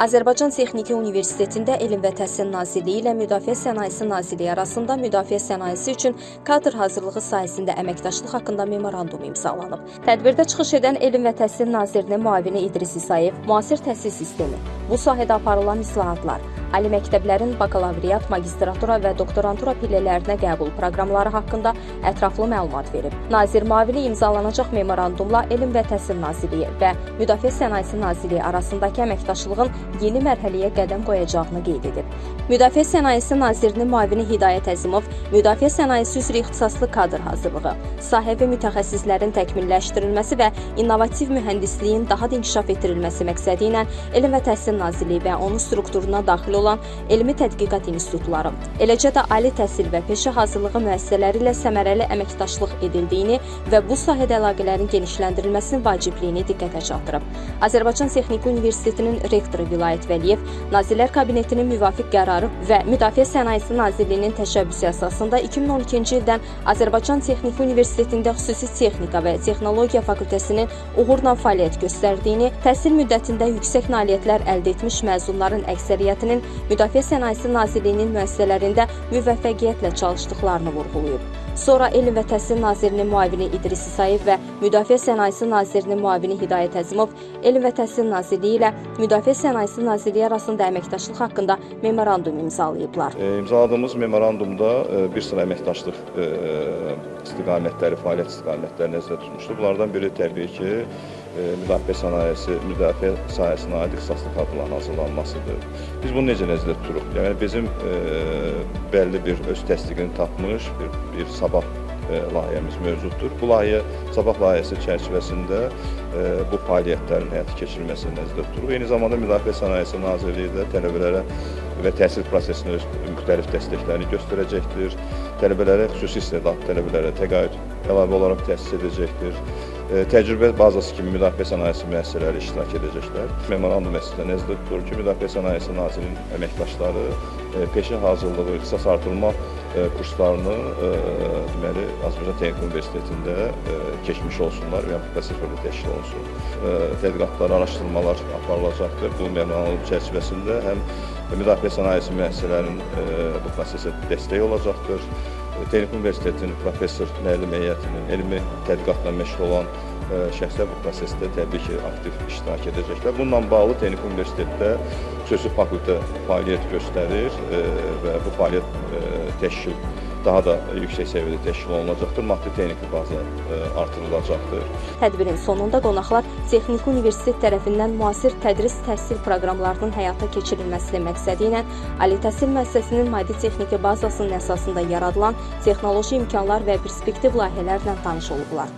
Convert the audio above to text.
Azərbaycan Texniki Universitetində Elm və Təhsil Nazirliyi ilə Müdafiə Sənayesi Nazirliyi arasında müdafiə sənayesi üçün kadr hazırlığı sahəsində əməkdaşlıq haqqında memorandum imzalanıb. Tədbirdə çıxış edən Elm və Təhsil Nazirinin müavini İdris İsayev, müasir təhsil sistemi, bu sahədə aparılan islahatlar, ali məktəblərin bakalavriat, magistratura və doktorantura pillələrinə qəbul proqramları haqqında ətraflı məlumat verib. Nazir müavini imzalanacaq memorandumla Elm və Təhsil Nazirliyi və Müdafiə Sənayesi Nazirliyi arasındakı əməkdaşlığın yeni mərhələyə qədəm qoyacağını qeyd edib. Müdafiə Sənayesi Nazirinin müavini Hidayət Əzimov, müdafiə sənayesi üzrə ixtisaslı kadr hazırlığı, sahəvi mütəxəssislərin təkmilləşdirilməsi və innovativ mühəndisliyin daha da inkişaf etdirilməsi məqsədi ilə Elm və Təhsil Nazirliyi və onun strukturuna daxil olan elmi tədqiqat institutları, eləcə də ali təhsil və peşə hazırlığı müəssisələri ilə səmərəli əməkdaşlıq edildiyini və bu sahədə əlaqələrin genişləndirilməsinin vacibliyini diqqətə çatdırıb. Azərbaycan Texniki Universitetinin rektoru Vilayət Vəliyev, Nazirlər Kabinetinin müvafiq qərarı və Müdafiə Sənayesi Nazirliyinin təşəbbüsü əsasında 2012-ci ildən Azərbaycan Texniki Universitetində xüsusi texnika və texnologiya fakültəsinin uğurla fəaliyyət göstərdiyini, təhsil müddətində yüksək nailiyyətlər əldə etmiş məzunların əksəriyyətinin Müdafiə Sənayesi Nazirliyinin müəssisələrində müvəffəqiyyətlə çalışdıqlarını vurğulayıb. Sonra Elm və Təhsil Nazirinin müavini İdris İsayev və Müdafiə Sənayesi Nazirinin müavini Hidayət Əzimov, Elm və Təhsil Nazirliyi ilə Müdafiə Sənayesi Nazirliyi arasında əməkdaşlıq haqqında memorandum imzalayıblar. İmzaladığımız memorandumda bir sıra əməkdaşlıq istiqamətləri, fəaliyyət istiqamətləri nəzərdə tutmuşdur. Bunlardan biri təbii ki, müdafiə sahəsinə aid ixtisaslı kadrların hazırlanmasıdır. Biz bunu necə nəzərdə tuturuq? Yəni bizim bəlli bir öz təsdiqini tapmış bir sabah layihəmiz mövcuddur. Bu layihə sabah layihəsi çərçivəsində bu fəaliyyətlərin həyata keçirilməsini nəzərdə tuturuq. Eyni zamanda Müdafiə Sənayesi Nazirliyi də tələbələrə və təhsil prosesinə müxtəlif dəstəklərini göstərəcəkdir. Tələbələrə, xüsusi istedadlı tələbələrə təqaüd əlavə olaraq təsis edəcəkdir. Təcrübə bazası kimi müdafiə sənayesi müəssisələri iştirak edəcəklər. Memorandum əsasında nəzərdə tutulur ki, Müdafiə Sənayesi Nazirliyinin əməkdaşları peşə hazırlığı, ixtisas artırma kurslarını deməli Azərbaycan Texniki Universitetində keçmiş olsunlar və bu prosesdə təşkil olunsun. Tədqiqatlar, araşdırmalar aparılacaqdır. Bu memorandum çərçivəsində həm müdafiə sənayesi müəssisələrinin bu prosesə dəstək olacaqdır. Texniki Universitetin professor müəllim heyətinin elmi tədqiqatla məşğul olan şəxslər bu prosesdə təbii ki, aktiv iştirak edəcəklər. Bununla bağlı Texniki Universitetdə xüsusi fakültə fəaliyyət göstərir və bu fəaliyyət daha da yüksək səviyyədə təşkil olunacaqdır, maddi-texniki baza artırılacaqdır. Tədbirin sonunda qonaqlar Texniki Universitet tərəfindən müasir tədris təhsil proqramlarının həyata keçirilməsinin məqsədi ilə ali təhsil müəssisəsinin maddi-texniki bazasının əsasında yaradılan texnoloji imkanlar və perspektiv layihələrlə tanış olublar.